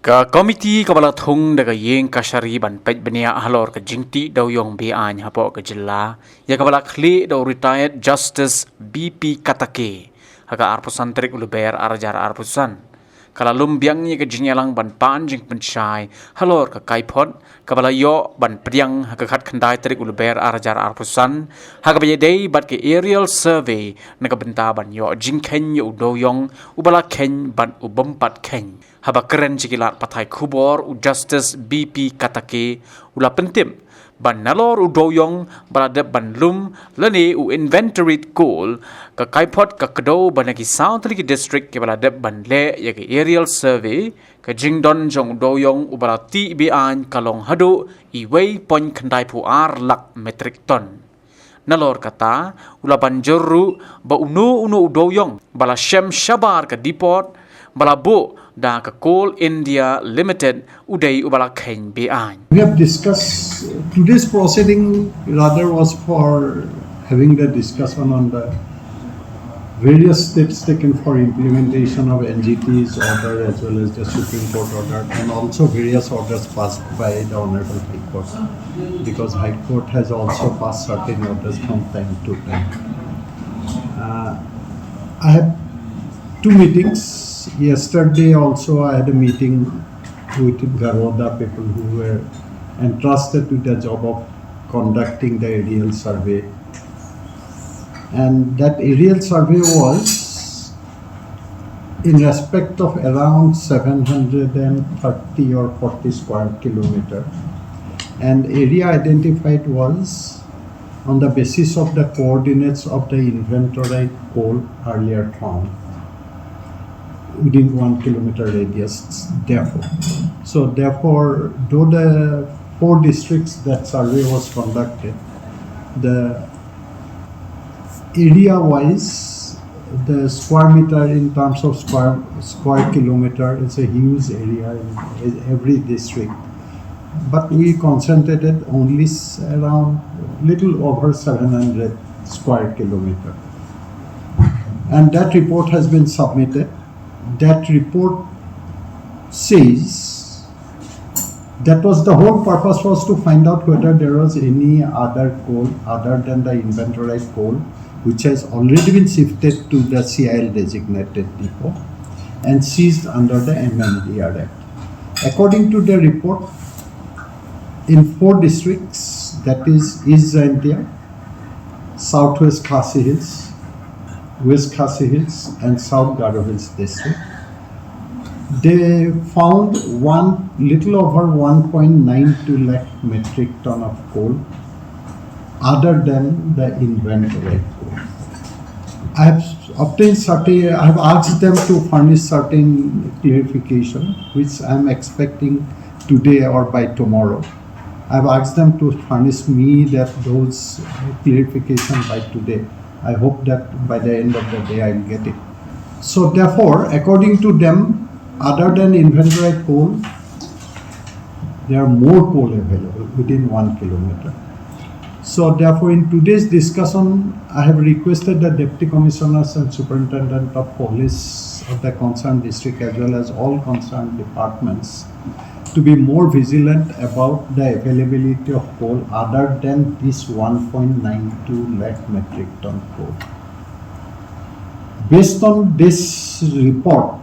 Ka komiti kabala thung daga yeng kasari ban pej benia halor ka jingti Dewïong Beaiñ hapo ka jilla ya kabala khli do retired justice BP Katakey haga arpusan trik uluber arajar arpusan kala lumbiang ni ka jinyalang ban pan jing penchai halor ka kaipot kabala yo ban priang haga khat khandai trik uluber arajar arpusan haga bejei bat ke aerial survey naga benta ban yo jingken yo Dewïong ubala ken ban ubompat ken haba keren jikilat patai kubor u justice BP Katakey ula pentim ban nalor u Dewïong balade ban lum lani u inventory goal ka kaipot ka kedo banagi South Tylli district ke balade ban le ya ke aerial survey ka jingdon jong Dewïong u balati Beaiñ kalong Haduh I wei pon khandai pu ar lak metric ton nalor kata ula banjuru ba unu Dewïong bala shem shabar ka depot bala bu da ka Coal India Limited uday ubala khen Beaiñ. We have discussed today's proceeding rather was for having the discussion on the various steps taken for implementation of NGT's order as well as the Supreme Court order and also various orders passed by the Honorable High Court because High Court has also passed certain orders from time to time. I had two meetings. Yesterday also I had a meeting with Kyrwoh people who were entrusted with the job of conducting the aerial survey. And that aerial survey was in respect of around 730 or 40 square kilometer. And area identified was on the basis of the coordinates of the inventoried coal earlier found within 1 kilometer radius, therefore, though the 4 districts that survey was conducted, the area wise, the square meter in terms of square kilometer is a huge area in every district. But we concentrated only around little over 700 square kilometer. And that report has been submitted. That report says that was the whole purpose was to find out whether there was any other coal other than the inventoried coal which has already been shifted to the CIL designated depot and seized under the MMDR Act. According to the report, in 4 districts, that is East Atiar, Southwest Khasi Hills, West Khasi Hills and South Garo Hills district, they found little over 1.92 lakh metric ton of coal other than the inventoried coal. I have asked them to furnish certain clarification, which I am expecting today or by tomorrow. I have asked them to furnish me those clarification by today. I hope that by the end of the day I will get it. So therefore, according to them, other than inventoried coal, there are more coal available within 1 kilometer. So therefore, in today's discussion, I have requested the Deputy Commissioners and Superintendent of Police of the concerned district as well as all concerned departments to be more vigilant about the availability of coal other than this 1.92 lakh metric ton coal. Based on this report,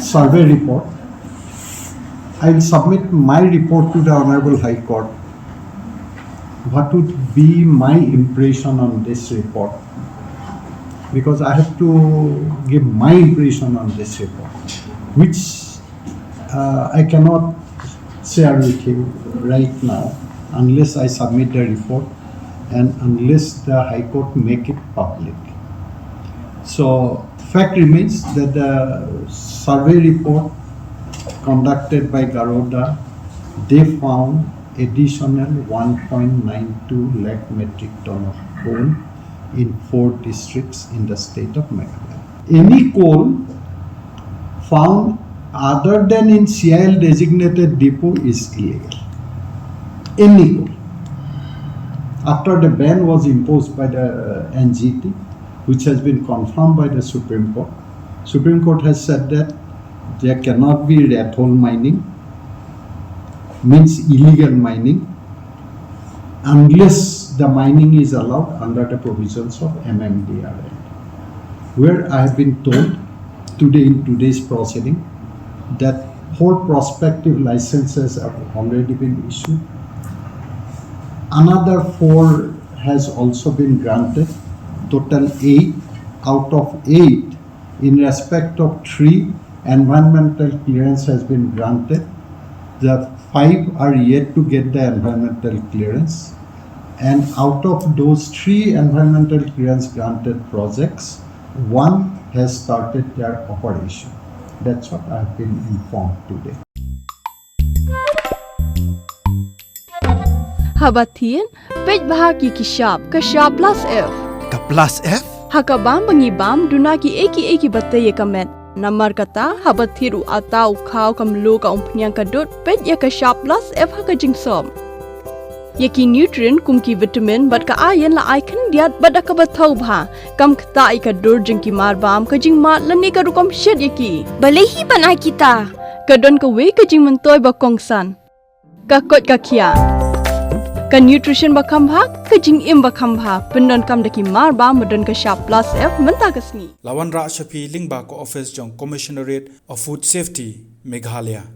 survey report, I will submit my report to the Honorable High Court. What would be my impression on this report? Because I have to give my impression on this report, which I cannot share with you right now unless I submit the report and unless the High Court make it public. So fact remains that the survey report conducted by Kyrwoh, they found additional 1.92 lakh metric ton of coal in 4 districts in the state of Meghalaya. Any coal found other than in CIL designated depot is illegal. Any coal. After the ban was imposed by the NGT, which has been confirmed by the Supreme Court, Supreme Court has said that There cannot be rat hole mining, means illegal mining, unless the mining is allowed under the provisions of MMDR Act. Where I have been told today in today's proceeding that 4 prospective licenses have already been issued. Another 4 has also been granted, total 8. Out of 8, in respect of 3, environmental clearance has been granted. The 5 are yet to get the environmental clearance, and out of those 3 environmental clearance granted projects, 1 has started their operation. That's what I have been informed today. Habatin, pej bahagi kishab plus F. Ka plus F? Hakabam bangibam dunaki eki batay kamet. Namar kata habatiru atau kau kamlu ka umpnyang kadut pej ya kishab plus F haka jingsom. Yaki nutrient kumki vitamin bat ka ayan la ai kan diat bat ka batau bha kam kata ika dur jingki marbam ka jing mat lani ka rukom shed yaki balehi banai kita kadon ka we ka jing mentoy ba kongsan ka kot ka kia ka nutrition ba khambha ka jing im ba khambha pendon kam daki marbam medon ka sharp plus F menta kasni Lawan Ra Shafi Lingba ko office jong Commissionerate of Food Safety Meghalaya